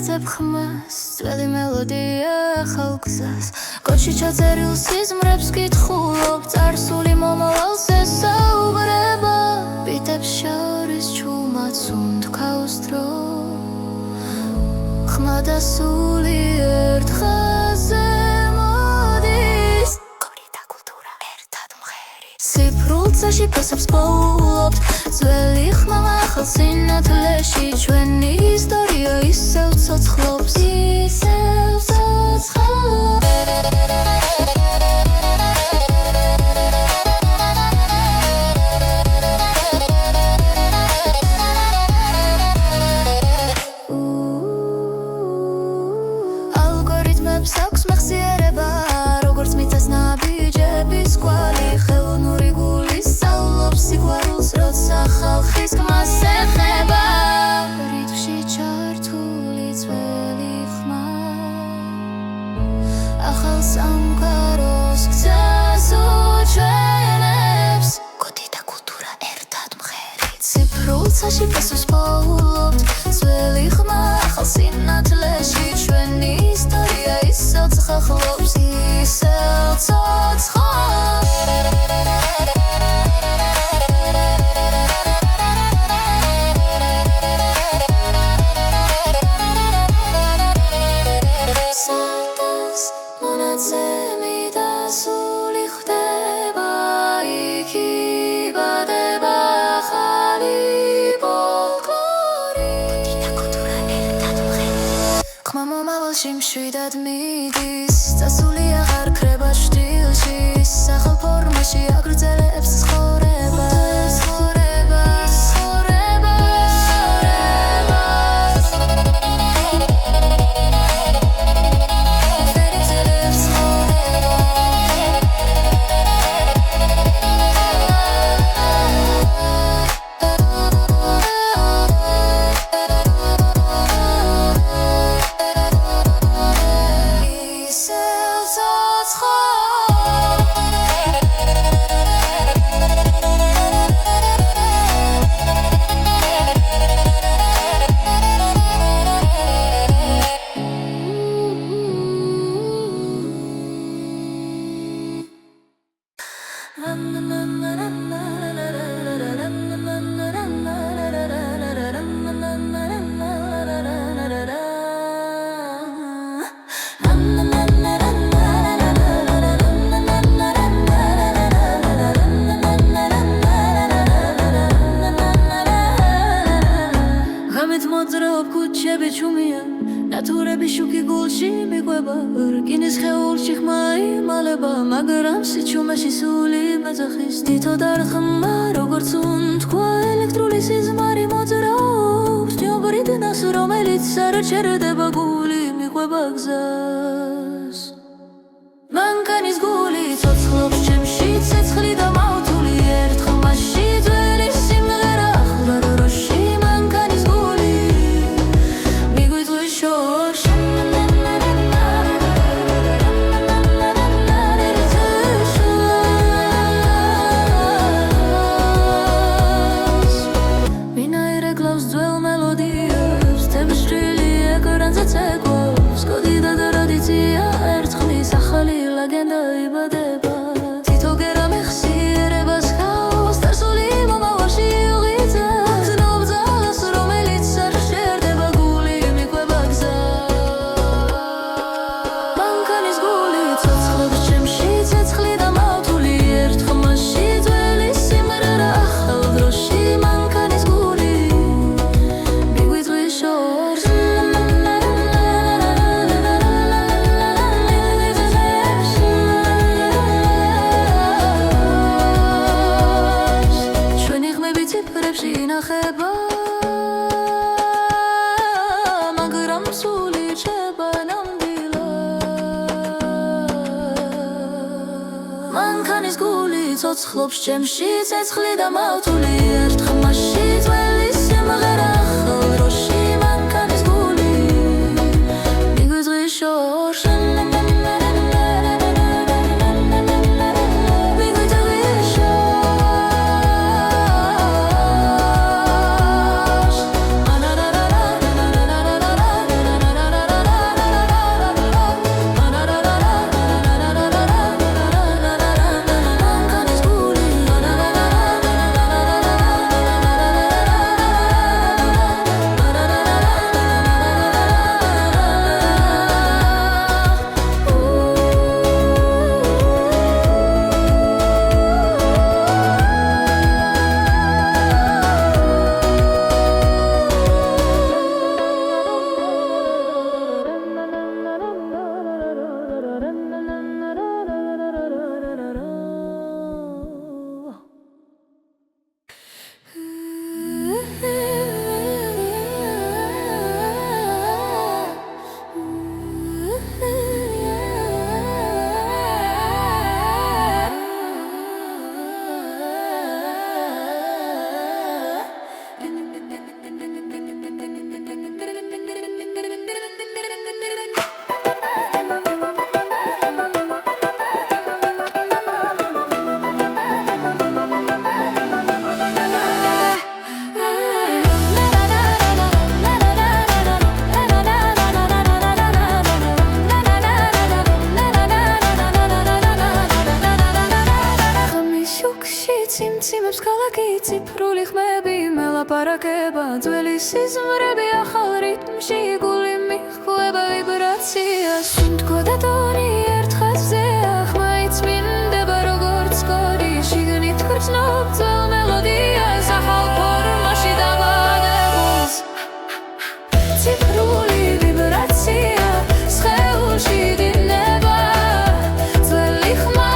ვეძებ ხმას ძველი მელოდია ახალ გზას კოჩი ჩაწერილ სიზმრებს კითხულობ წარსული მომავალს ესაუბრება ბიტებს შორის ჩუმად სუნთქავს დრო ხმა და სული ერთ ხაზზე მოდის გორი და კულტურა ერთად მღერი სიფრულცაში ფესებს პოულობთ ძველი ხმა ახალ სინათლეში ჩვენი ისტორია ისევ ცოცხლობს ისევ ცოცხლობს ალგორითმებს აქვს მეხსიერება როგორც მიწას ნაბიჯების კვალი ხელოვნური გული სწავლობს სიყვარულს როცა ხალხის გმას ეხება რითმში ჩართული ძველი ხმა ახალ სამყაროს გზას უჩვენებს კოდი და კულტურა ერთად მღერით ციფრულცაში ფესვს პოულობთ ძველი ხმა ახალ სინათლეში ჩვენი ისტორია ისევ ცოცხლობს ისევ ცოცხლობს მშვიდად მიდის წასული აღარ ქრება შტილში სახალ ფორმაში აგრძელებს ცხოვრება ნატურები შუქი გულში მიყვება რკინის ხეულში ხმა იმალება მაგრამ სიჩუმეში სული მეძახის თითო დარხმა როგორც უნთქვა ელექტრული სიზმარი მოძრაობს ნიობრი დნას რომელიც არ ჩერდება გული მიყვება გზას მანქანის გული ცოცხლობს ჩემში ცეცხლი და მავთული ერთ ხმაში ძველი სიმღერა ახლა როში მანქანის გული მიგვიწვის შორს ვინაირე კლავს ძველ მელოდიას თებშრილი ეკრანზე ცეკვავს კოდი და ცოცხლობს ჩემში ცეცხლი და მავთული ერთ ხმაში ძველი სიმღერა ახალ როში მანქანის გული მიგვიძღვის შორში ციმციმებს ქალაქი ციფრული ხმები მელაპარაკება ძველი სიზმრები ახალ რიტმში გული მიხვდება ვიბრაციას თქოდა ტონი ერთ ხაზზეა ხმა იწმინდება როგორც კოდი შიგნით გრძნობ ძველ მელოდიას ახალ ფორმაში დამაგებულს ციფრული ვიბრაცია სხეულში დინება ძველი ხმა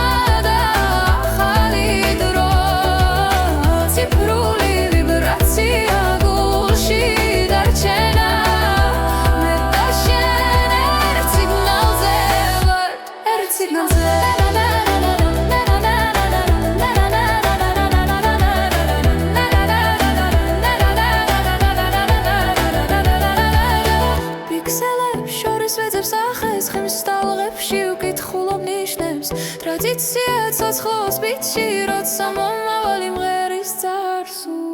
ტრადიცია ცოცხლობს ბიჭი როცა მომავალი მღერის წარსულს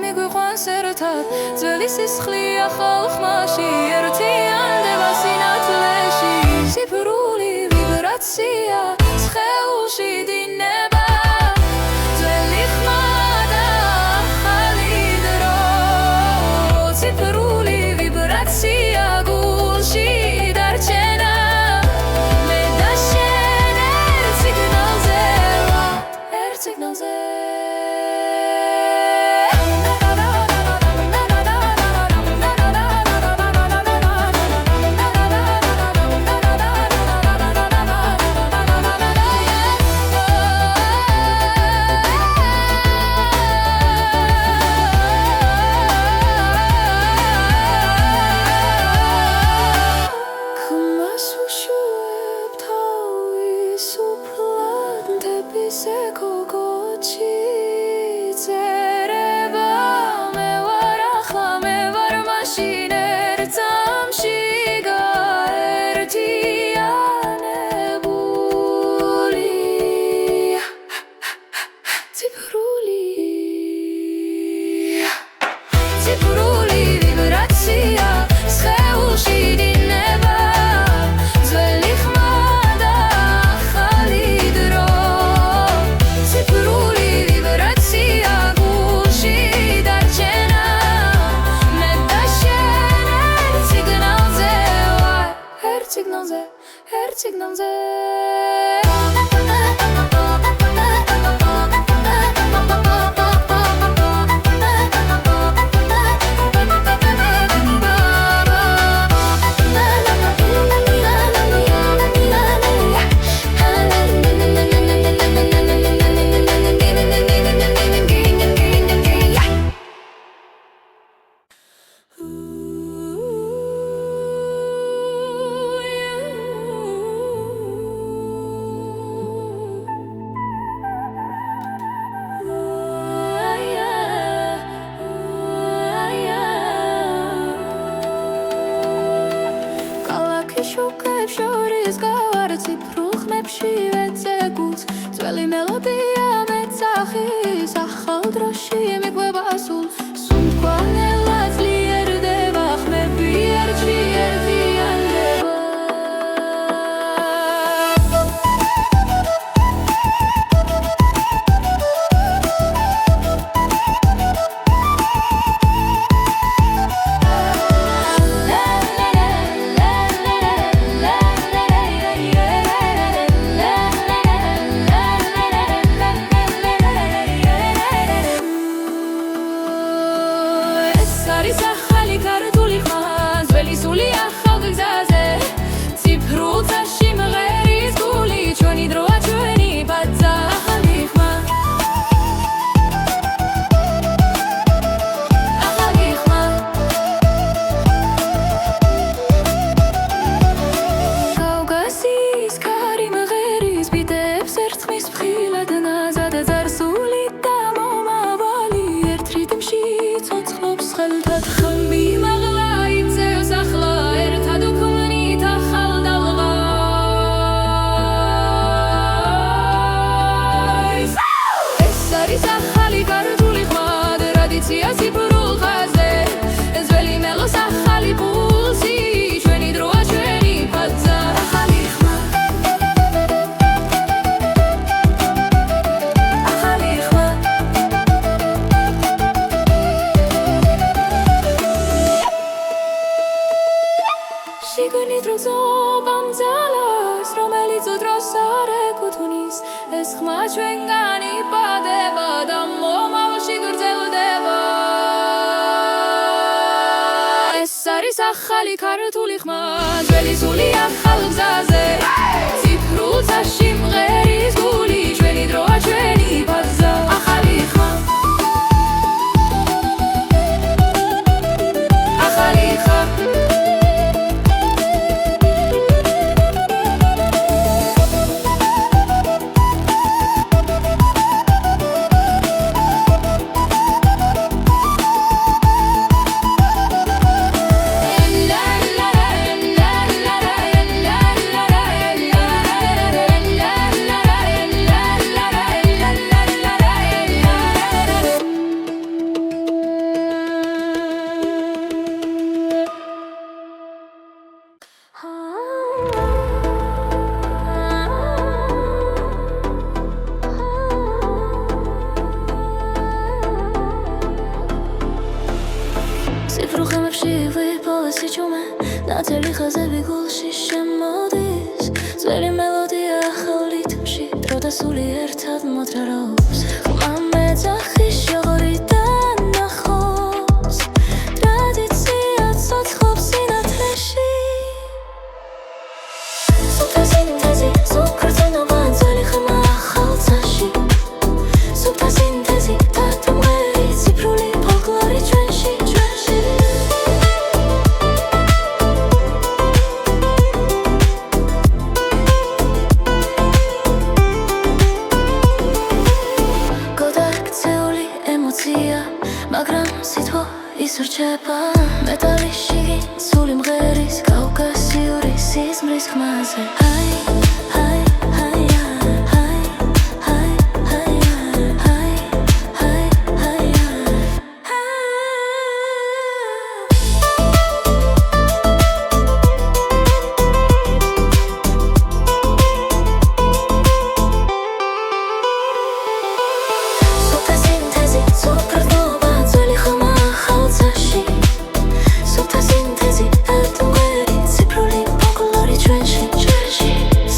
მიგვიყვანს ერთად ძველი სისხლი ახალ ხმაში ერთიანდება სინათლეში ციფრული ვიბრაცია სხეულში დინება ძველი ხმა და ახალი დრო ციფრული ვიბრაცია გულში დარჩენა მე და შენ ერთ სიგნალზე ერთ სიგნალზე signalze არის ახალ დროში მიყვება სულ სუნთქვა ძლიერდება ხმები ერთში ერთიანდება არის ახალი ქართული ხმა ძველი სული ახალ გზაზე ციფრულ წაში მღერის გული ჩვენი დროა ჩვენი ბაძა ახალი ხმა ახალი ხმა კავკასიის ქარი მღერის ბიტებს ერთხმის მხილად ნაზად ზარსული და მომავალი ერთ რიტმში ცოცხლობს ხელთად ხმი მაღლა იწევს ახლა ერთად უქმნით ახალ დალღას ეს არის ახალი ქართული ხმა ტრადიცია ციფრულ ხაზზე ძველი მელოს ახალი პულსი ჩვენი დროა ჩვენი ბაძა ახალი ხმა ახალი ხმა შიგნით როზობამ ძალას რომელიც უდროს არ ეკუთვნის ეს ხმა ჩვენგან იპადება და მომავალში გრძელდება ეს არის ახალი ქართული ხმა ძველი სული ახალ გზაზე ციფრულ წაში მღერის გული ჩვენი დროა ჩვენი ბაძა ახალი ხმა ახალი ხმა ციფრულ ხმებში ვიპოვეს იჩუმე ნათელი ხაზები გულში შემოდის ძველი მელოდია ახალ რიტმში დრო და სული ერთად მოძრაობს ხმა მეძახის შოღორიდან ნახოს ტრადიცია ცოცხლობს სინათლეში სუფთა სინთეზი სუფრწნობა ძველი ხმა ახალ წაში სუფთა სინთეზი თათო მღერი ციფრული ფოლკლორი ჩვენში მაგრამ სითბო ისურჩება მეტალის შიგნით სული მღერის კავკასიური სიზმრის ხმაზე ჰაი ჰაი ჰაი ჰაი ჰაი ჰაი ჰაი ჰაი ჰაი სუფთა სინთეზი სუფრწნობა ძველი ხმა ახალ წაში სუფთა სინთეზი თათო მღერი ციფრული ფოლკლორი ჩვენში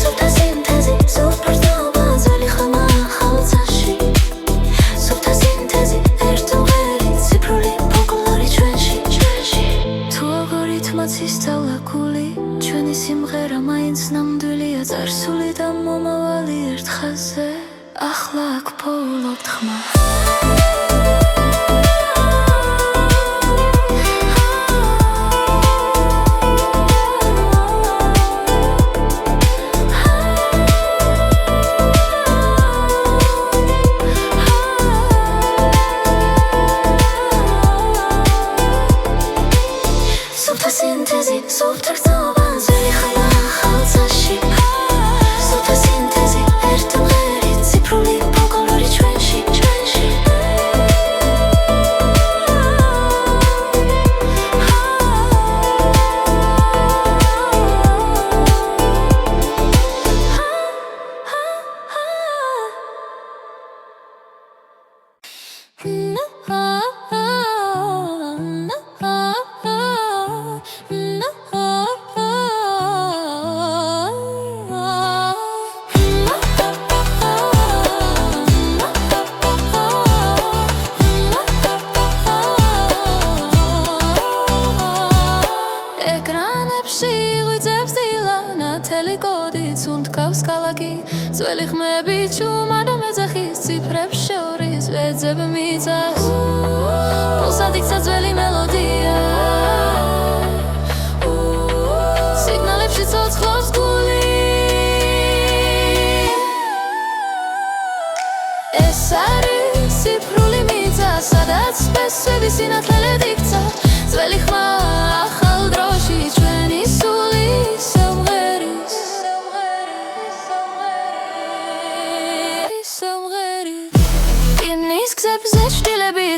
სუფთა სინთეზი სუფრწნობა ძველი ხმა ახალ წაში სუფთა სინთეზი თათო მღერი ციფრული ფოლკლორი ჩვენში თუ ალგორითმაც ისწავლა გული ჩვენი სიმღერა მაინც ნამდვილია წარსული და მომავალი ერთ ხაზზე ახლა აქ პოულობთ ხმა სუფთა სინთეზი სუფრწნობა ძველი ხმა ახალ წაში სუფთა სინთეზი ერთად მღერი ციფრული ფოლკლორი ჩვენში ძველი ხმები ჩუმად მეძახის ციფრებს შორის ვეძებ მიწას პულსად იქცა ძველი მელოდია სიგნალებში ცოცხლობს გული ეს არის ციფრული მიწა სადაც სპესვების სინათლედ იქცა ძველი ხმა ახალ დროში ჩვენი სული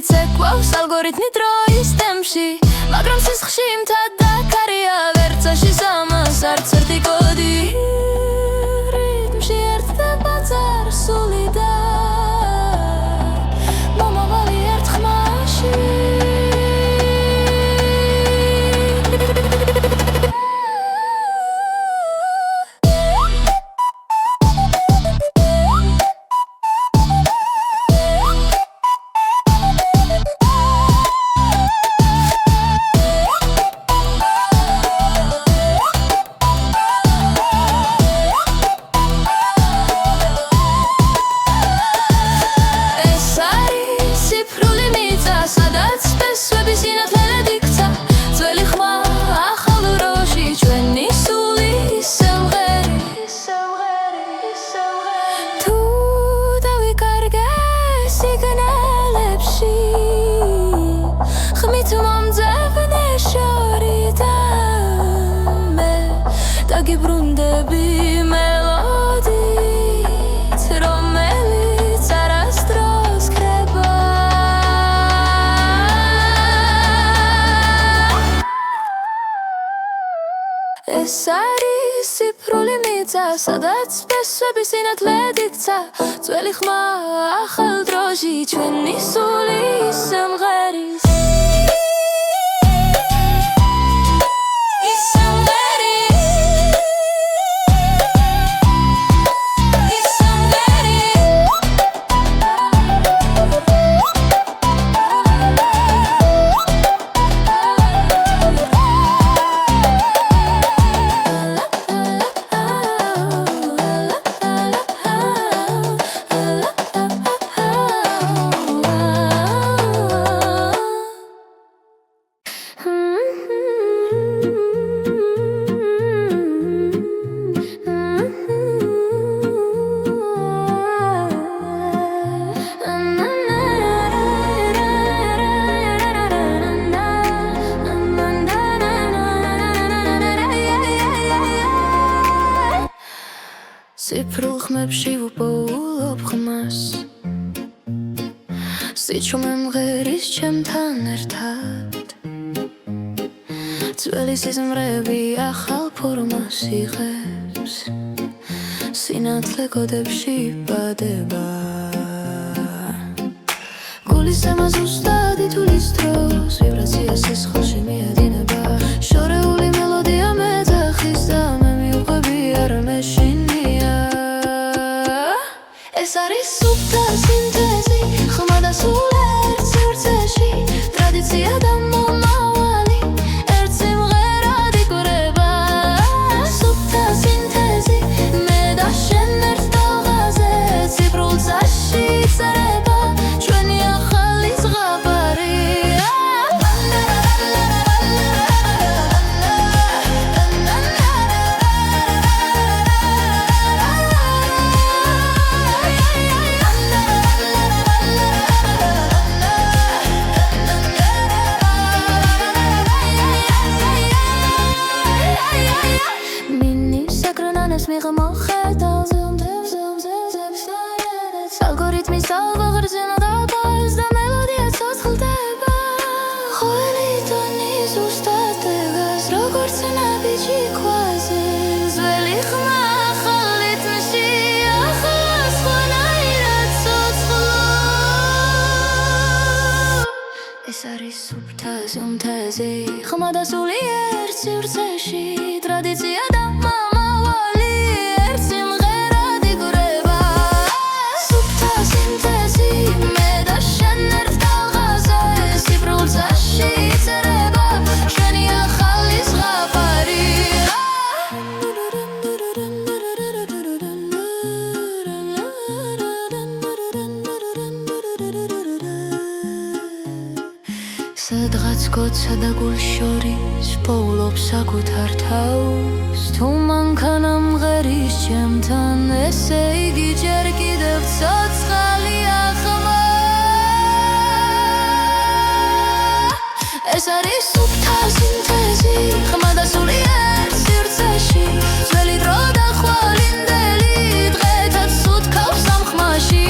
ცეკვავს ალგორითმი დროის ტემპში მაგრამ სისხლში მთად დაკარია ვერცაში სამას არც ერთი კოდი რიტმში ერთდება წარსული და მომავალი ერთ ხმაში გიბრუნდები მელოდით რომელიც არასდროს ქრება ეს არის ციფრული მიწა სადაც სპესვების სინათლედ იქცა ძველი ხმა ახალ დროში ჩვენი სული სიმღერის ციფრულ ხმებში ვუპოულობ ხმას სიჩუმე მღერის ჩემთან ერთად ძველი სიზმრები ახალ ფორმას იღებს სინათლე კოდებში იბადება გულის ემა ზუსტად ითulis დროს ვიბრაცია სისხლში მიედინება შორეული მელოდია მეძახის და მე მიუყვები არ მეშინია ეს არის სუფთა სინთეზი ხმა და სულ ერთ სივრცეში ტრადიცია და მომავალი ერთ სიმღერად იკვრება სუფთა სინთეზი მე და შენ ერთ ტალღაზე ციფრულ წაში წერება ჩვენი ახალი ზღაპარი არის სუფთაზე უმთაზე ხმა და სული ერთ სივრცეში ტრადიცია და მამავალი ერთ სიმღერად იგრება სუფთა სინთეზი მე და შენ ერთ ტალღაზე სიბრულცაში იწერება შენი ახალი ზღაპარი სადღაც გოცა და გულშორის პოულობს საკუთარ თავს თუ მანქანა მღერის ჩემთან ესე იგი ჯერ კიდევ ცოცხალია ხმა ეს არის სუფთა სინთეზი ხმა და სული ერთ სივრცეში ძველი დრო და ხვალინდელი დღეთაც უთქავს ამ ხმაში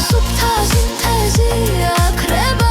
სუფთა სინთეზი აქრება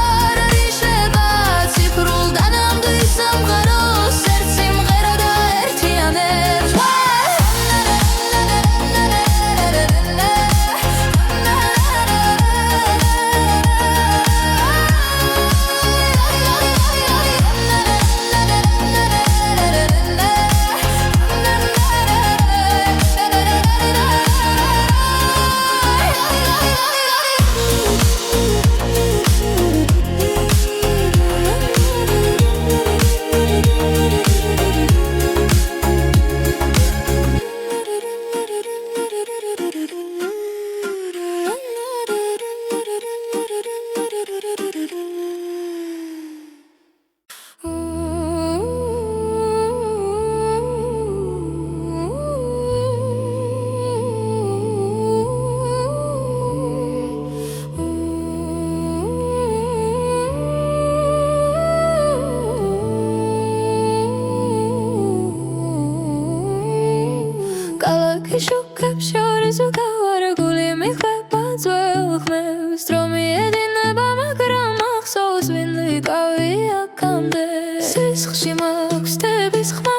შუქებს შორის უკავარ გული მიხვება ძველ ხმებს დრო მიედინება მაგრამ ახსოვს ვინ ვიყავი აქამდე სისხლში მაქვს თების ხმა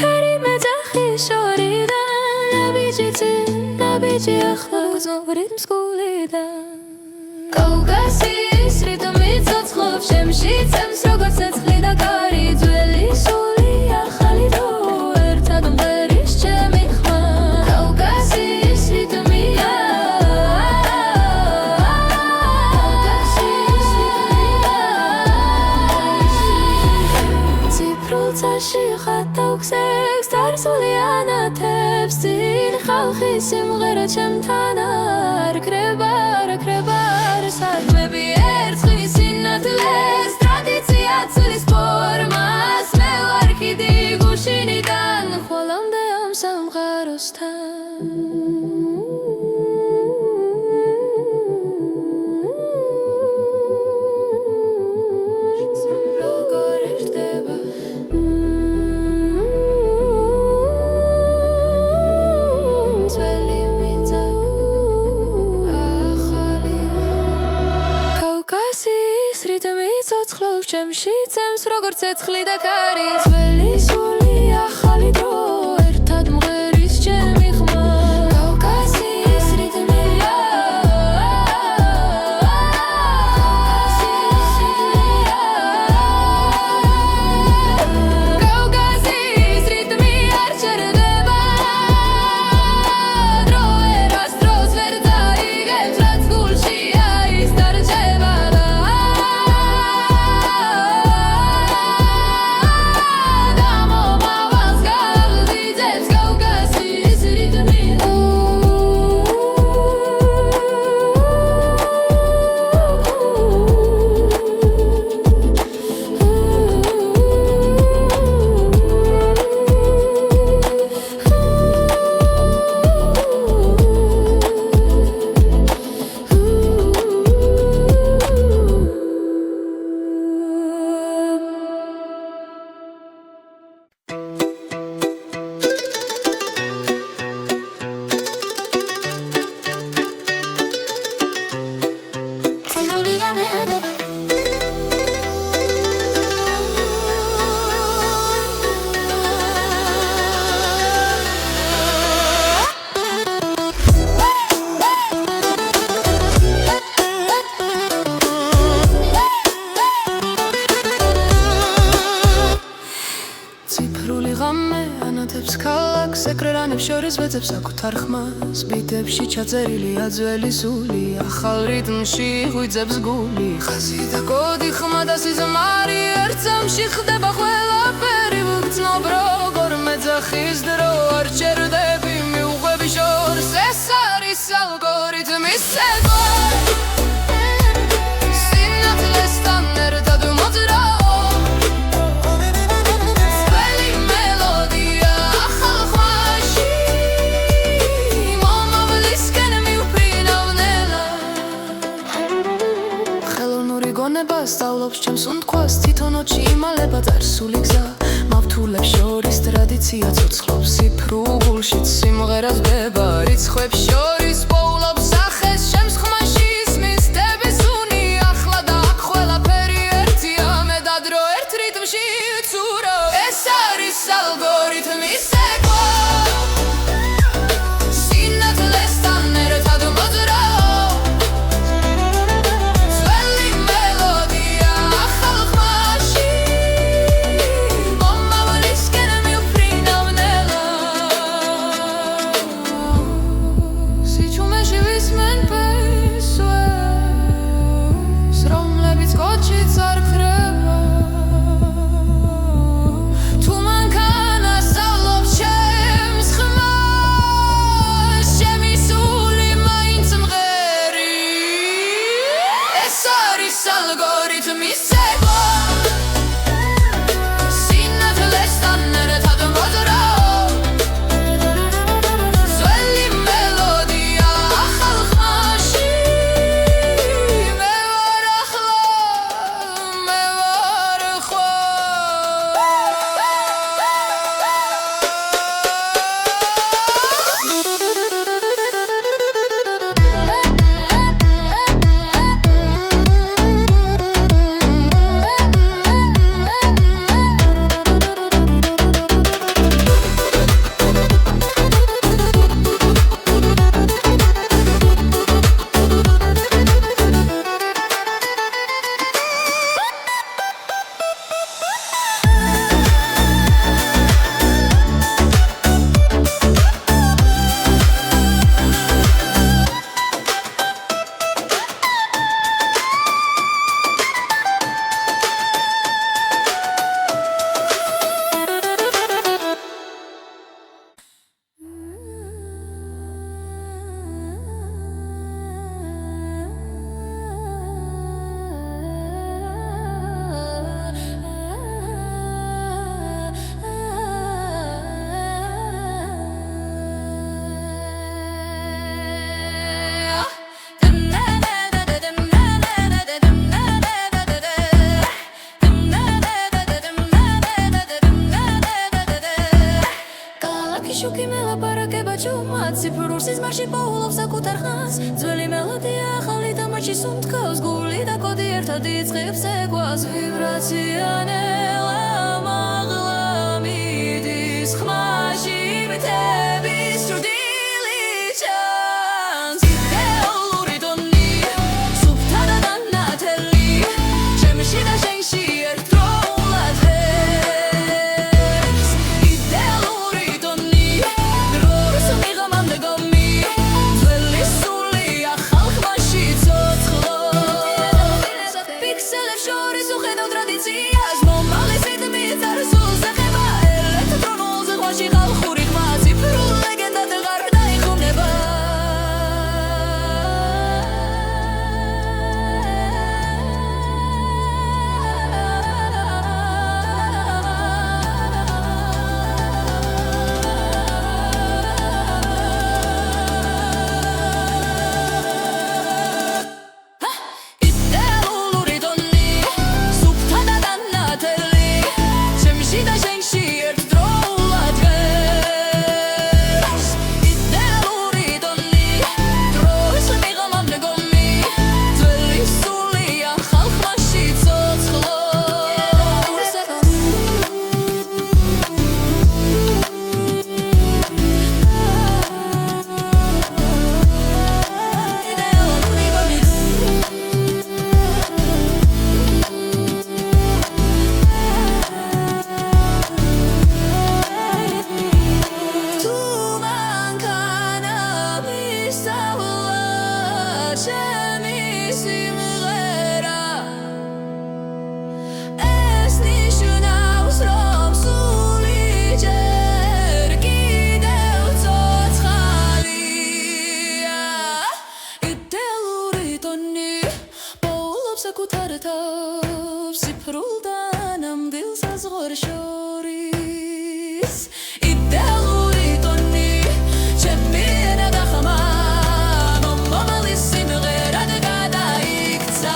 ქარი მეძახი შორიდან ნაბიჯი ახლა გრძნობ რიტმს გულიდან კავკასიის რიტმი ცოცხლობს ჩემში წემს როგორც ცეცხლი და კარი ძველი სული ახალი დრო ერთად მღერის ჩემი ხატავქსებს დარსული ანათებს წინ ხალხის სიმღერა ჩემთან არ ქრება საქმეები ერწყმის სინათლეს ტრადიცია ცვლის ფორმას მე ვარ კიდი გუშინიდან ხოლამდე ამ სამყაროსთან ცოცხლობს ჩემში წემს როგორც ცეცხლი და კარი ძველი სული ახალი დრო ერთად მღერის ჩემი ხმა კავკასიის რიტმი კავკასიის რიტმი არ ჩერდება დრო ვერას დროს ვერ დაიგებს რაც გულშია ის დარჩება განათებს ქალაქს ეკრანებს შორის ვეძებს საკუთარ ხმას ბიტებში ჩაწერილია ძველი სული ახალ რიტმში ღვიძებს გული ხაზი და კოდი ხმა და სიზმარი ერთ წამში ხდება ყველაფერი ვგრძნობ როგორ მეძახის დრო არ ჩერდები მიუყვები შორს ეს არის ალგორითმის ცეკვა სინათლესთან ერთად მოძრაო სწავლობს ჩემს უნდქვას თვითონ ოჩი იმალება წარსული გზა მავთულებს შორის ტრადიცია ცოცხლობს ციფრულ გულშიც სიმღერას დება რიცხვებს შორის პოულობს სახეს ჩემს ხმაში ისმის დების უნი ახლა და აქ ყველაფერი ერთია მე და დრო ერთ რიტმში ცურავ ეს არის ალგორითმის ცეკვა სინათლესთან ერთად მოძრაო αλγόριθμის ცეკვა სინათლესთან ერთად მოძრაო ძველი მელოდია ახალ ხმაში მე ვარ ახლა მე ვარ შუქი მელაპარაკება ჩუმად ციფრულ სიზმარში პოულობს საკუთარ ხმას ძველი მელოდია ახალი თამაში სუნთქავს გული და კოდი ერთად იწყებს ცეკვას ვიბრაცია ნელა მაღლა მიდის ხმაში მითების ჭრდილი ჩანს იდეალური ტონი სუფთა და დანათელი ჩემში და შენში ერთდროულად მომალის რიტმი წარსულს ეხება ელექტრონულ ზღვაში ხალხური ხმა ციფრულ საკუთარ თავს სიფრულ და ნამდვილ საზღვარ შორის იდეალური ტონი ჩემი ენა გახმა მომავლის სიმღერად გადაიქცა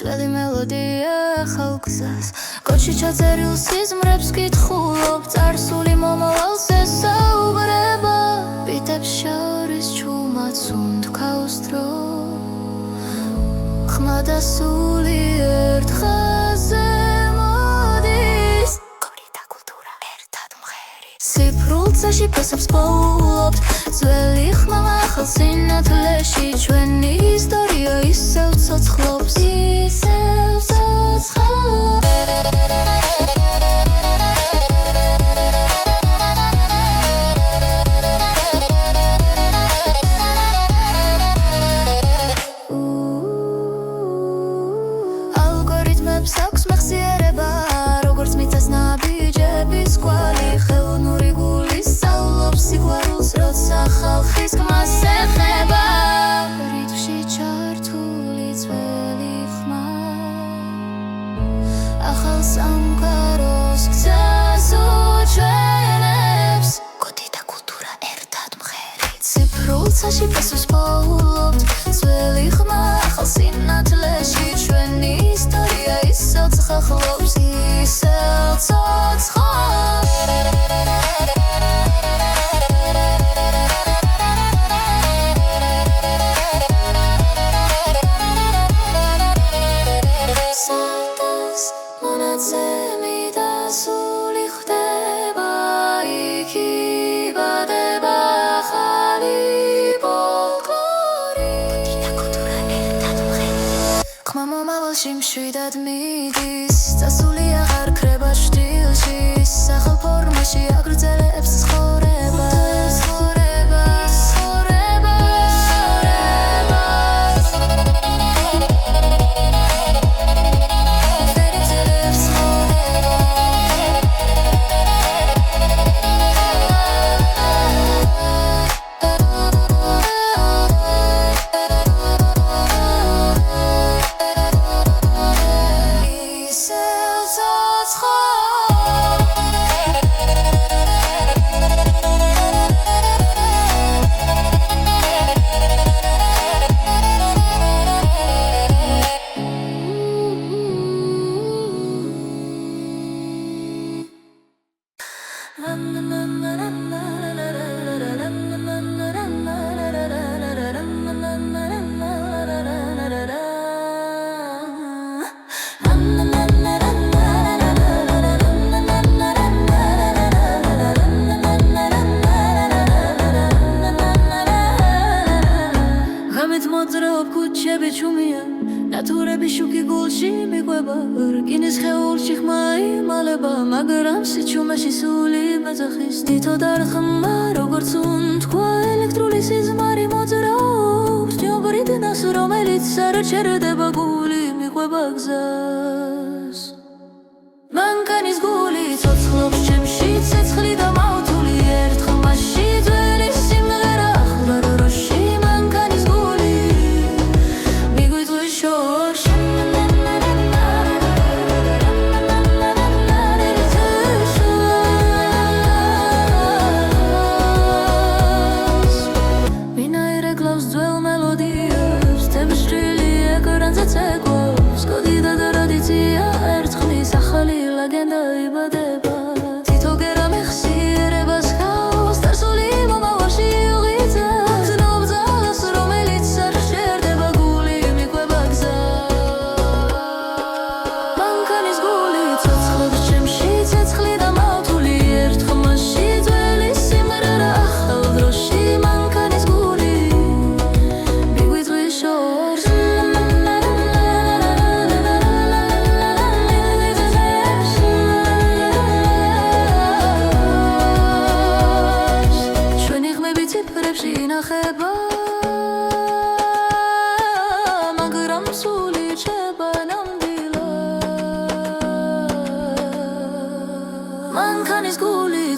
ძველი მელოდია ახალ გზას კოჩი ჩაწერილ სიზმრებს კითხულობ წარსული მომავალს ესაუბრება ბიტებს შორის ჩუმად სუნთქავს დრო ხმა და სული ერთ ხაზზე მოდის გორი და კულტურა ერთად მღერის სიფრულ წაში ფესებს პოულობთ ძველი ხმა ახალ სინათლეში ჩვენი ისტორია ისევ ცოცხლობს ისევ ცოცხლობს ალგორითმებს აქვს მეხსიერება როგორც მიწას ნაბიჯების კვალი ხელოვნური გული სწავლობს სიყვარულს როცა ხალხის გმას ეხება რითმში ჩართული ძველი ხმა ახალ სამყაროს გზას უჩვენებს კოდი და კულტურა ერთად მღერით ციფრულ წაში ფესვს პოულობთ ძველი ხმა ახალ სინათლეში ჩვენი ისტორია ისევ ცოცხლობს ისევ ცოცხლობს მშვიდად მიდის წასული აღარ ქრება შტილში სახალ ფორმაში აგრძელებს ცხოვრება ნატურები შუქი გულში მიყვება რკინის ხეულში ხმა იმალება მაგრამ სიჩუმეში სული მეძახის თითო დარხმა როგორც უნთქვა ელექტრული სიზმარი მოძრაობს ჯობრი დნას რომელიც არ ჩერდება გული მიყვება გზას მანქანის გული ცოცხლობს ჩემში ცეცხლი და მავთული ერთ ხმაში ძველი სიმღერა ახლა როში მანქანის გული მიგვიწვის შორში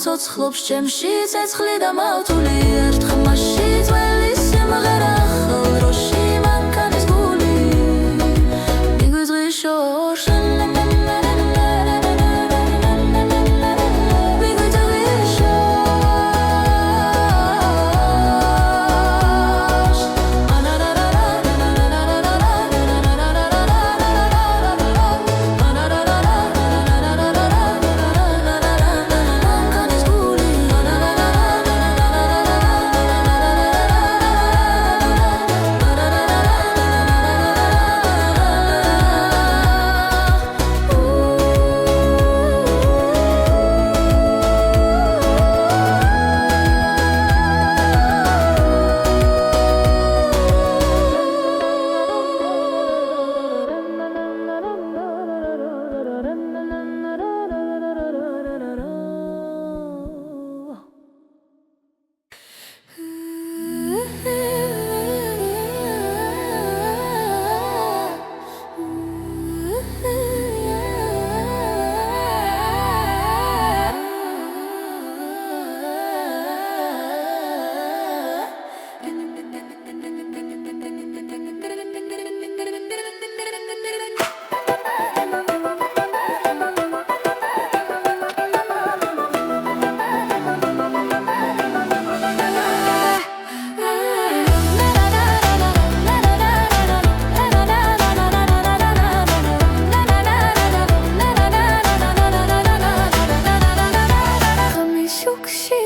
ცოცხლობს ჩემში ცეცხლი და მავთული ერთ ხმაში ძველი სიმღერა ახალ დროში მანქანის გული მიგვიძღვის შორს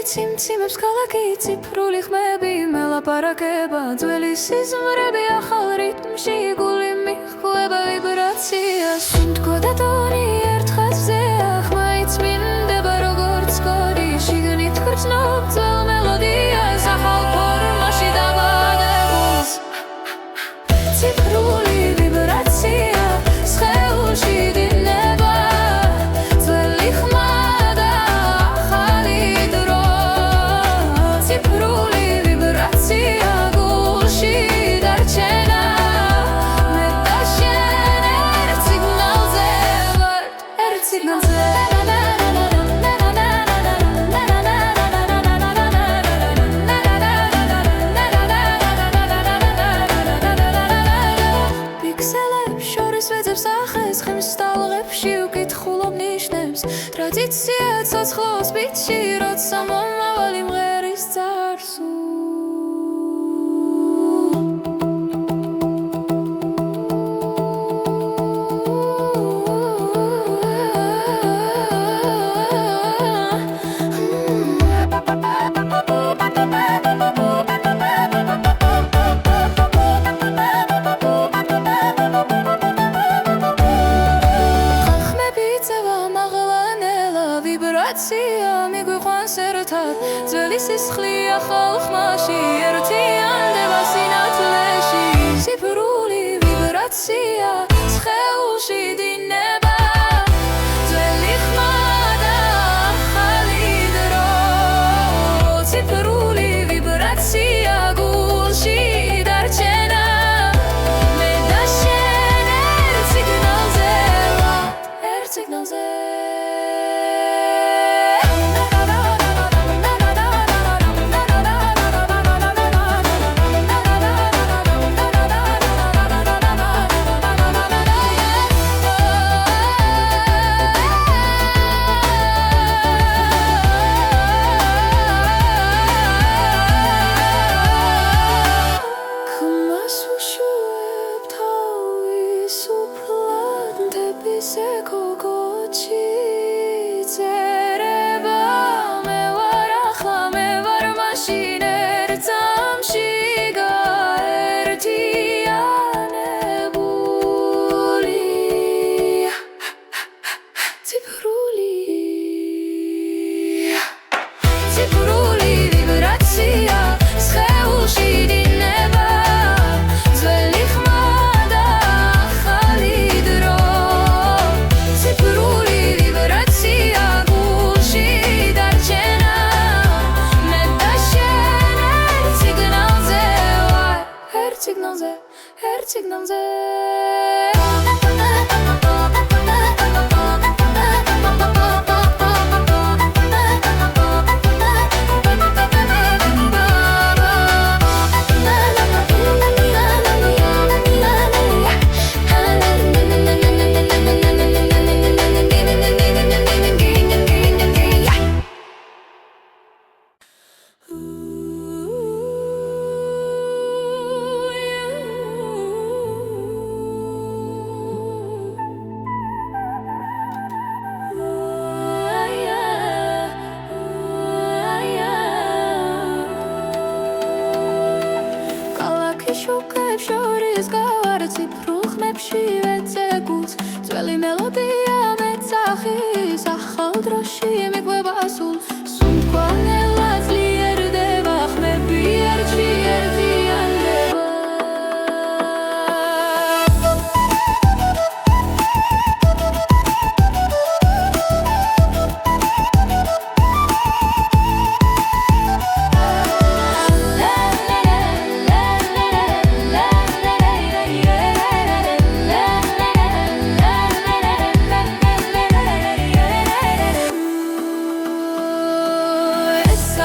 ციმციმებს ქალაქი ციფრული ხმები მელაპარაკება ძველი სიზმრები ახალ რიტმში გული მიხვდება ვიბრაციას თქო და ტონი ერთ ხაზზეა ხმა იწმინდება როგორც კოდი შიგნით გრძნობ ძველ მელოდიას ახალ ფორმაში დამაგებულს ციფრული ვიბრაცია სხეულში დინება ძველი ხმა ტრადიცია ცოცხლობს ბიჭი როცა მომავალი მღერის წარსულ მიგვიყვანს ერთად ძველი სისხლი ახალ ხმაში ერთიანდება სინათლეში ციფრული ვიბრაცია სხეულში დინება ძველი ხმა და ახალი დრო ციფრული ვიბრაცია გულში დარჩენა მე და შენ ერთ სიგნალზე ერთ სიგნალზე signalze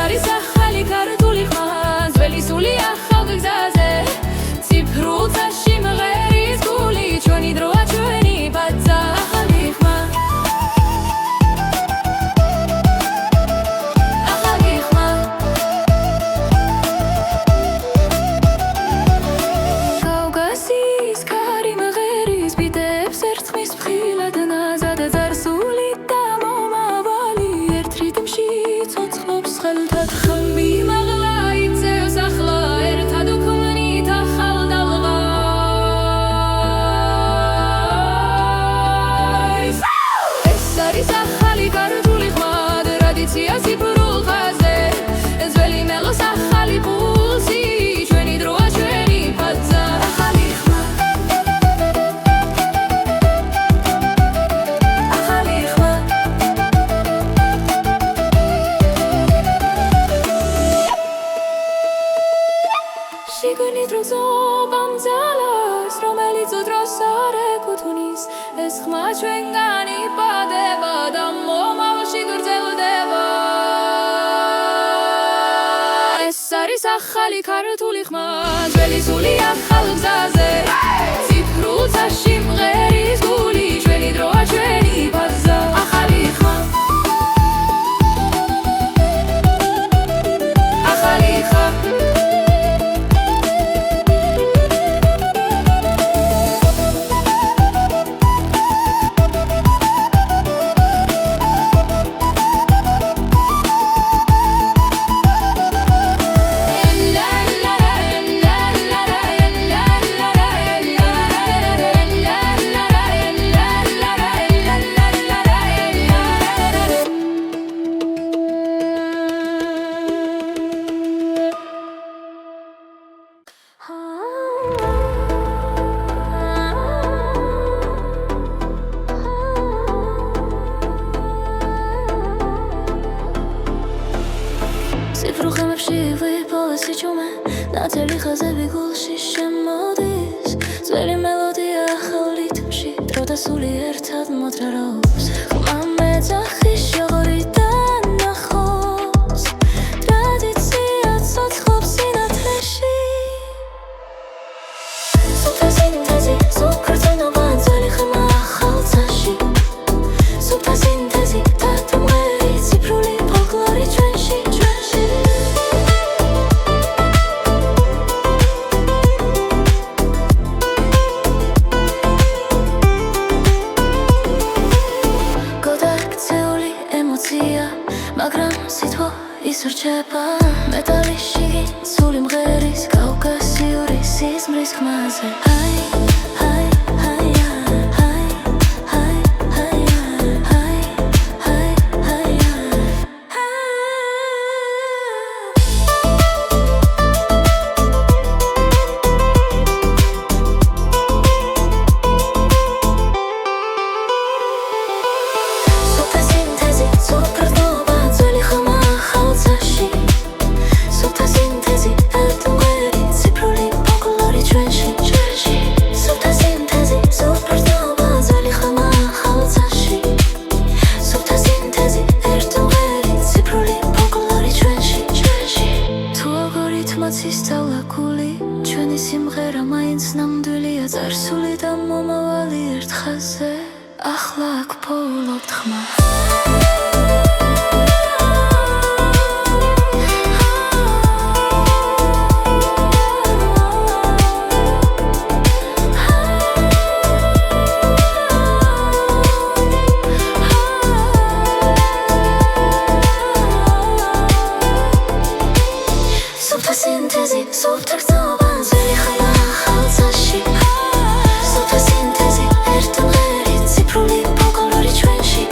არის ახალი ქართული ხმა ძველი სული ახალ გზაზე ციფრულთა სიმღერის გული ჩვენი დროა ჩვენი ბაძა ახალი ხმა ახალი ხმა კავკასიის კარი მღერის ბიტებს ერწყმის ფხილად ნაზად ზარსული და მომავალი ერთ რიტმში ცოცხლობს ხელთად ხმი მაღლა იწევს ახლა ერთად უქმნით ახალ დალღას ეს არის ახალი ქართული ხმა ტრადიცია ციფრულ ხაზზე ძველი მელოს ახალი პულსი ჩვენი დროა ჩვენი ბაძა ახალი ხმა ახალი ხმა შიგნით როზობამ ძალას რომელიც უდროს არ ეკუთვნის ეს ხმა ჩვენგან იპადება და მომავალში გრძელდება ეს არის ახალი ქართული ხმა ძველი სული ახალ გზაზე ციფრულთა სიმღერის გული ჩვენი დროა ჩვენი ბაძა ახალი ხმა ახალი ხმა ციფრულ ხემებში ვიპოვეს იჩუმე ნათელი ხაზები გულში შემოდის ძველი მელოდია ახალ რიტმში დრო და სული ერთად მოძრაობს ხმა მეძახის შოღორიდან ნახოს ტრადიცია ცოცხლობს სინათლეში სუფთა სინთეზი სუფრწნობა ძველი ხმა ახალ ცაში სუფთა სინთეზი დათმღერი ციფრული ფოლკლორი ჩვენში მაგრამ სიტყვა ისურჩება მეტალის შიგნით სული მღერის კავკასიური სიზმრის ხმაზე ჰაი ჰაი ჰაი ჰაი ჰაი ჰაი ჰაი ჰაი ჰაი სუფთა სინთეზი სუფრწნობა ძველი ხმა ახალ ცაში სუფთა სინთეზი დათმღერი ციფრული ფოლკლორი ჩვენში სუფთა სინთეზი სუფრწნობა ძველი ხმა ახალ ცაში სუფთა სინთეზი ერთმღერი ციფრული ფოლკლორი ჩვენში თუ ალგორითმაც ისწავლა გული ჩვენი სიმღერა მაინც ნამდვილია წარსული და მომავალი ერთ ხაზზე ახლა აქ პოულობთ ხმა სუფთა სინთეზი სუფრწნობა ძველი ხმა ახალ ცაში სუფთა სინთეზი ერთმღერი ციფრული ფოლკლორი ჩვენში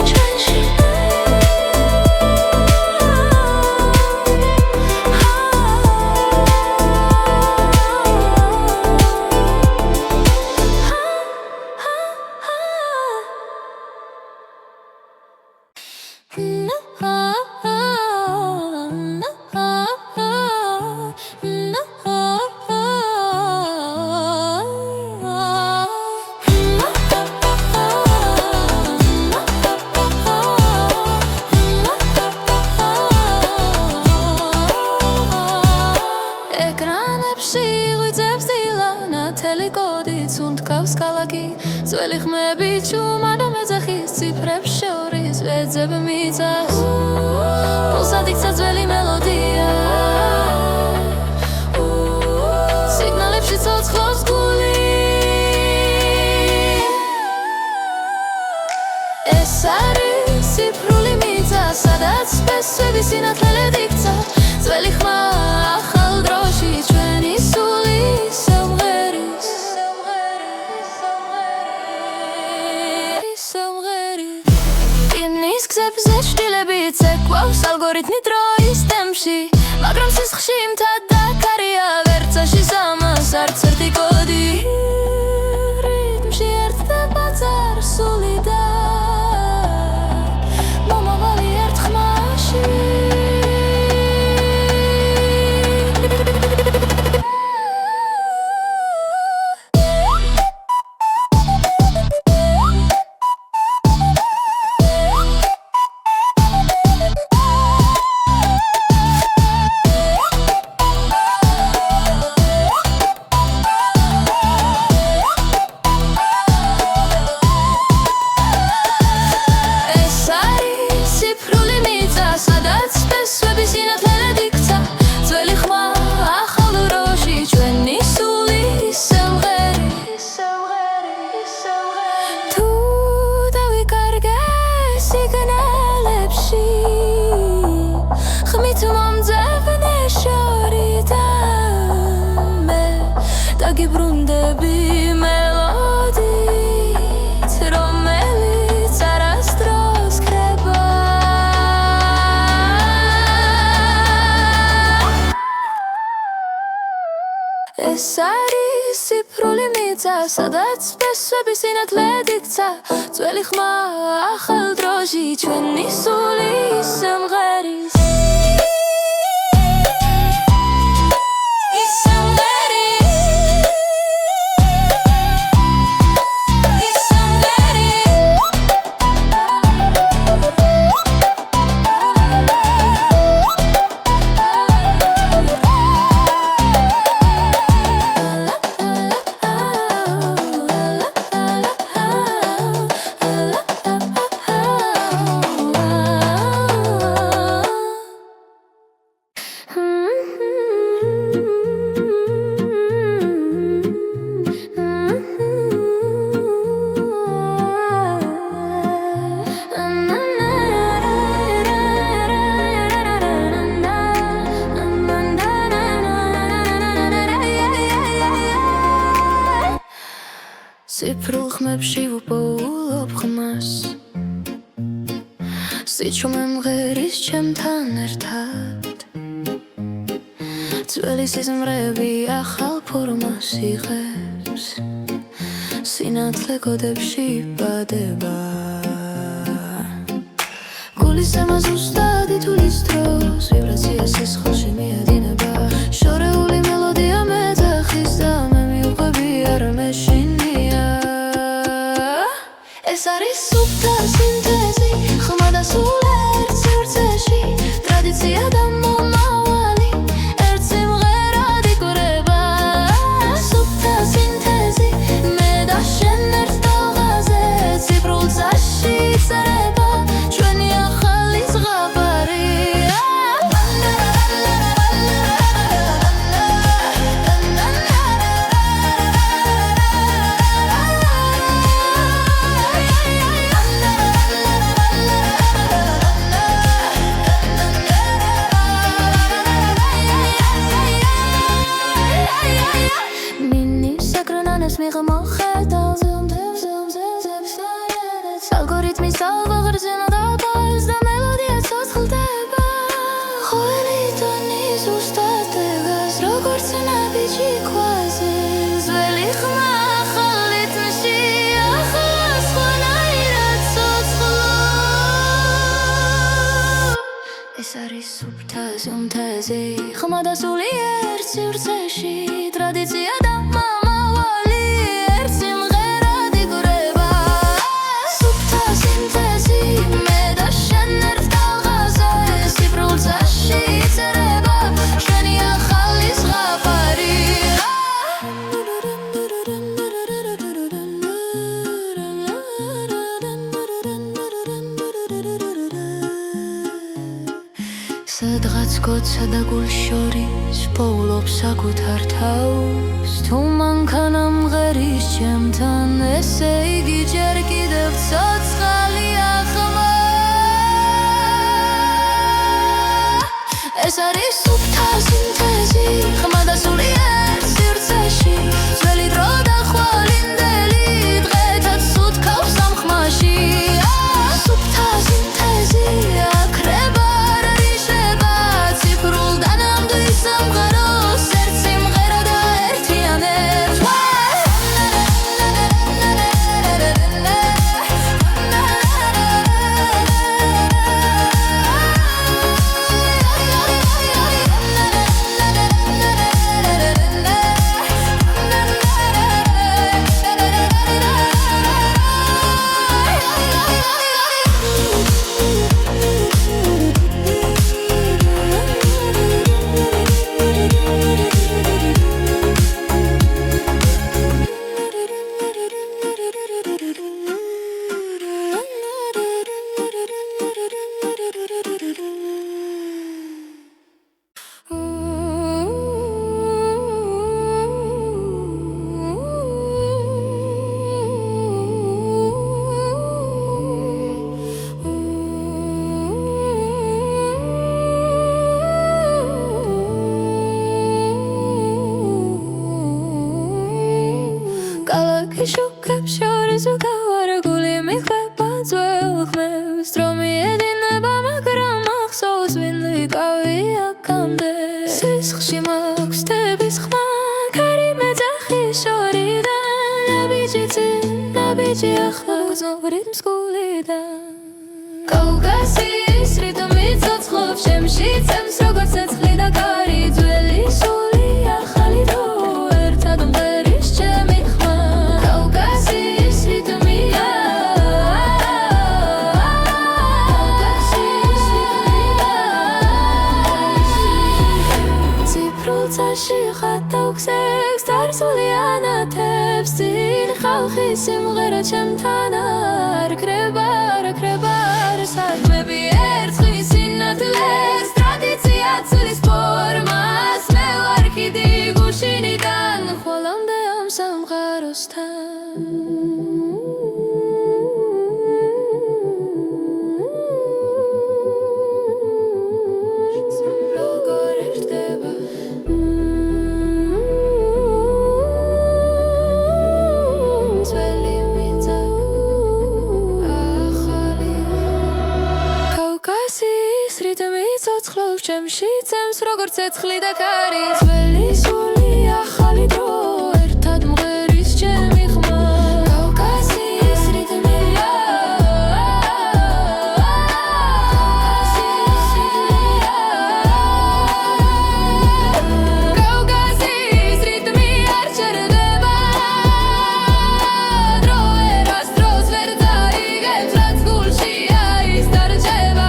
ძველი ხმები ჩუმა და მეძახის ციფრებს შორის ვეძებ მიწას პულსად იქცა ძველი მელოდია სიგნალებში ცოცხლობს გული ეს არის ციფრული მიწა სადაც სპესვები სინათლედ იქცა ძველი ხმა ახალ დროში ჩვენი სული სამღერის იმის გზებზე შტილებით ეკვავს ალგორითმი დროის ტემპში მაგრამ სისხლში მთადაქარია ვერცაში სამას არც ერთი კოდი რიტმში ერთდება წარსული და მომავალი ერთ ხმაში გიბრუნდები მელოდით რომელიც არასდროს ქრება ეს არის ციფრული მიწა სადაც სპესვები სინათლედ იქცა ძველი ხმა ახალ დროში ჩვენი სული სამღერის ციფრულ ხმებში ვუპოულობ ხმას სიჩუმე მღერის ჩემთან ერთად ძველი სიზმრები ახალ ფორმას იღებს სინათლე კოდებში იბადება გულის ემა ზუსტად ითulis დროს ვიბრაცია სისხლში მიედინება შორეული მელოდია მეძახის და მე მიუყვები არ მეშინია ეს არის სუფთა სინთეზი ხმა და სულ ერთ სივრცეში ტრადიცია და მომავალი ერთ სიმღერად იკვრება სუფთა სინთეზი მე და შენ ერთ ტალღაზე ციფრულ წაში წერება ჩვენი ახალი ზღაპარი ალგორითმის ალღაღრძენა დაბას და მელოდია ცოცხლდება ხველი ტონი ზუსტად დგას როგორც ნაბიჯი ქვაზე ძველი ხმა ახალ რიტმში ახლა სხვანაირად ცოცხლობს ეს არის სუფთა სინთეზი ხმა და სული ერთ სივრცეში ტრადიცია და მომავალი ერთ სიმღერად იკვრება სუფთა სინთეზი მე და შენ ერთ ტალღაზე ციფრულ წაში წერება ჩვენი ახალი ზღაპარი ვიღაც გოცა და გულშორის პოულობს საკუთარ თავს თუ მანქანა მღერის ჩემთან ესე იგი ჯერ კიდევ ცოცხალია ხმა ეს არის სუფთა სინთეზი ხმა და სული ერთ სივრცეში ძველი დრო და ხვალინდელი დღეთა სუთქავს ამ ხმაში სუფთა სინთეზი აქრება შუქებს შორის ვგავარ გული მიხვება ძველ ხმებს დრო მიედინება მაგრამ ახსოვს ვინ ვიყავი აქამდე სისხლში მაქვს თების ხმა ქარი მეძახი შორიდან ნაბიჯი ახლა გრძნობ რიტმს გულიდან კავკასიის რიტმი ცოცხლობს ჩემში წემს როგორც ცეცხლი და კარი ძველი სული ახალი დრო ერთად მღერის ჩემი ხატავქსებს დარსული ანათებს წინ ხალხი სიმღერა ჩემთან არ ქრება საქმეები ერწყმის სინათლეს ტრადიცია ცვლის ფორმას მე ვარ კიდი გუშინიდან ხოლამდე ამ სამყაროსთან ცოცხლობს ჩემში წემს როგორც ცეცხლი და კარი ძველი სული ახალი დრო ერთად მღერის ჩემი ხმა კავკასიის რიტმია კავკასიის რიტმი არ ჩერდება დრო ერას დროს ვერ დაიგებს რაც გულშია ის დარჩება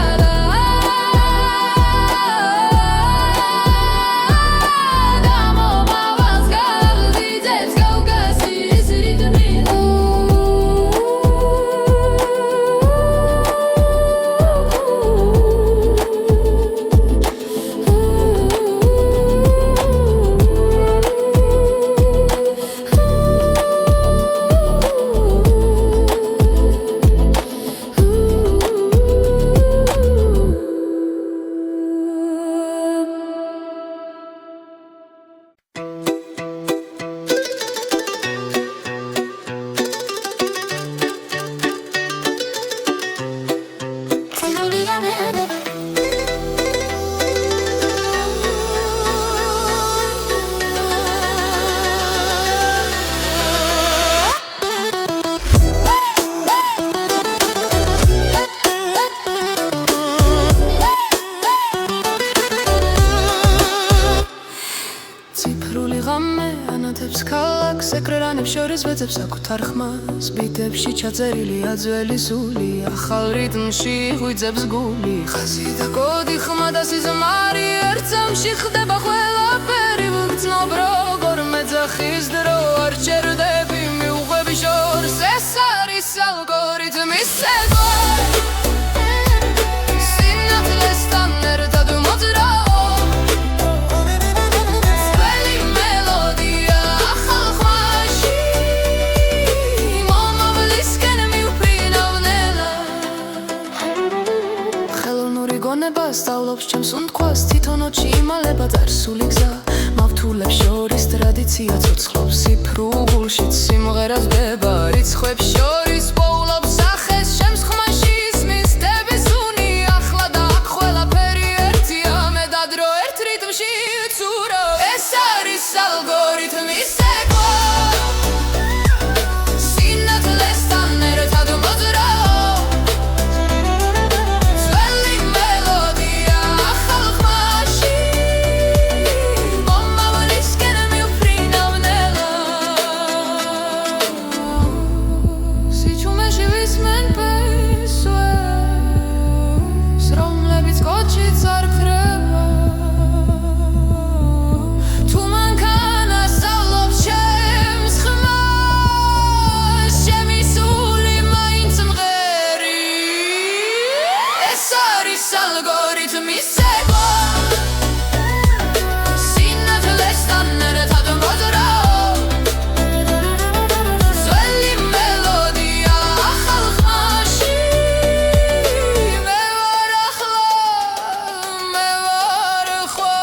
ეკრანებს შორის ვეძებს საკუთარ ხმას ბიტებში ჩაწერილია ძველი სული ახალ რიტმში ღვიძებს გული ხაზი და კოდი ხმა და სიზმარი ერთ წამში ხდება ყველაფერი ვგრძნობ როგორ მეძახის დრო არ ჩერდები მიუყვები შორს ეს არის ალგორითმის ცეკვა სინათლესთან ერთად მოძრაობა სუნთქვას თითონოჩი იმალება წარსული გზა მავთულებს შორის ტრადიცია ცოცხლობს სიფრუღულშიც სიმღერას ბება რიცხვებს შორის პოულობს სახეს შემს ხმაში ისმის დების უნი ახლა და აქ ყველაფერი ერთია მე და დრო ერთ რიტმში ცურო ეს არის ალგორითმის ცეკვა სინათლესთან ერთად მოძრაო ძველი მელოდია ახალ ხმაში მომავლისკენ მივფრინავნელა სიჩუმეში ვისმენ პესვებს რომლებიც კოჩიც არ ქრება თუ მანქანა სწავლობს ჩემს ხმას ჩემი სული მაინც მღერი ეს არის ალგორითმის ცეკვა სინათლესთან ერთად მოძრაო ძველი მელოდია ახალ ხმაში მე ვარ ახლა მე ვარ ხვალ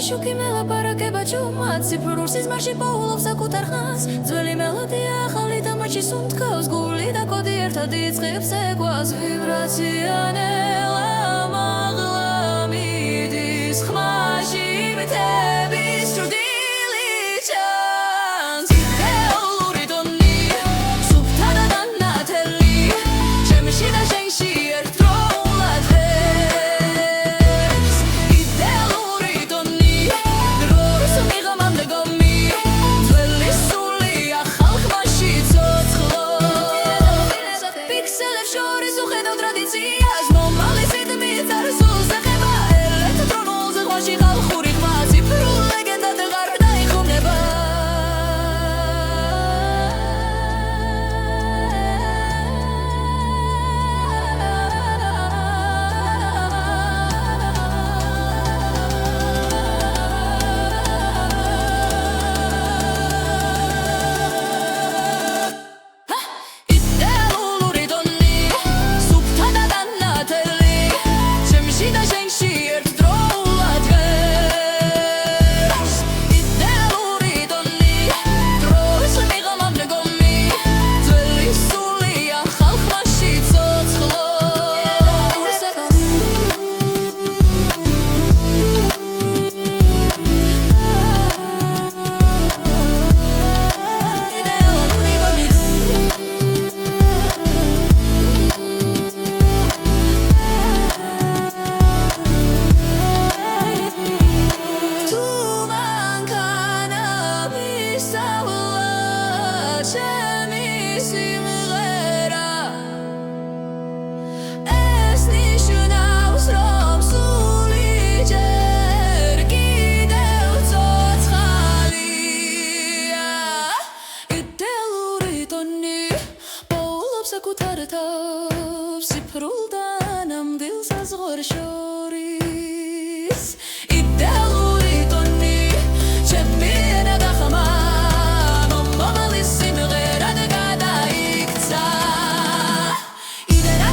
შუქი მელაპარაკება ჩუმად ციფრულ სიზმარში პოულობს საკუთარ ხანს ძველი მელოდია ახალი და მათში სუნთქავს გული და კოდი ერთად იწყებს ცეკვას ვიბრაცია ნელა მაღლა მიდის ხმაში მთების ჭრილი ჩანს იდეალური ტონი სუფთა და დანათელი ჩემში და შენში ერთდროულად ღერს იდეალური ტონი დროის მიღამამდე გომი ძველი სული ახალ ხმაში ცოცხლობს პიქსელებს შორის უხედავ ტრადიციას მომავლის რიტმის წარსულს ეხება ელექტრონულ ზღვაში ხალხური ხმა ციფრულ ლეგენდად ღარ დაიხუნება იდეალური ტონი სუფთა და დანათელი ჩემში და შენში ერთდროულად ღერს იდეალური ტონი დროის მიღამამდე გომი ძველი სული ახალ ხმაში ცოცხლობს თუ მანქანა მისავლა ჩემი სიმღერა ეს ნიშნავს რომ სული ჯერ კიდევ ცოცხალია იდეალური ტონი პოულობს საკუთარ თავს ციფრულ და ნამდვილ საზღვარს შორის იდეალური ტონი ჩემი ენა და ხმა მომავლის სიმღერად გადაიქცა იდეა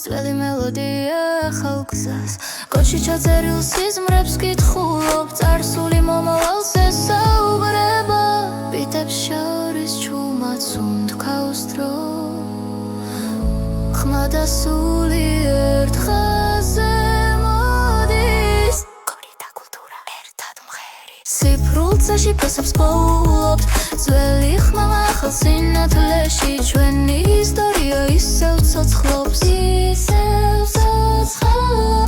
ძველი მელოდია ხალხს კოჩი ჩაწერილ სიზმრებს კითხულობ წარსული მომავალს ესაუბრება ბიტებს შორის ჩუმად სუნთქავს დრო ხმა და სული ერთ ხაზზე მოდის კორი და კულტურა ერთად მღერის ციფრულცაში ფესებს პოულობთ ძველი ხმა ახალ სინათლეში ჩვენი ისტორია ისევ ცოცხლობს ისევ ცოცხლობს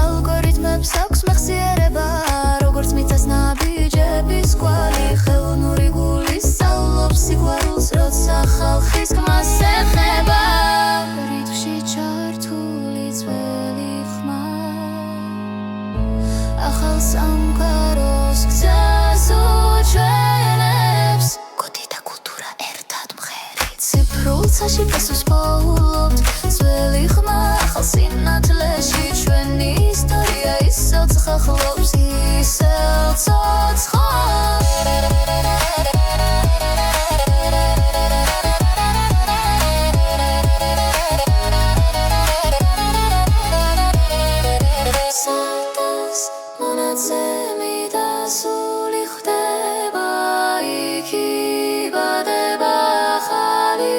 ალგორითმებს აქვს მეხსიერება როგორც მიწას ნაბიჯების კვალი ხელოვნური გული სწავლობს სიყვარულს როცა ხალხის გმას ეხება რითმში ჩართული ძველი ხმა ახალ სამყაროს გზას უჩვენებს კოდი და კულტურა ერთად მღერით ციფრულცაში ფესვს პოულობთ ძველი ხმა ახალ სინათლეში ჩვენი ისტორია ისევ ცოცხლობს ისევ ცოცხლობს სადაც მონაცემი და სული ხდება იქ იბადება ახალი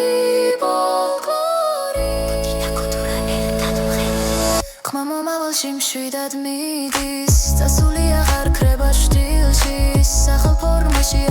ფოლკლორი კოდი და კულტურა ერთად მღერით ხმა მომავალში მშვიდად მიდის წასული აღარ ქრება შტილში სახალ ფორმაში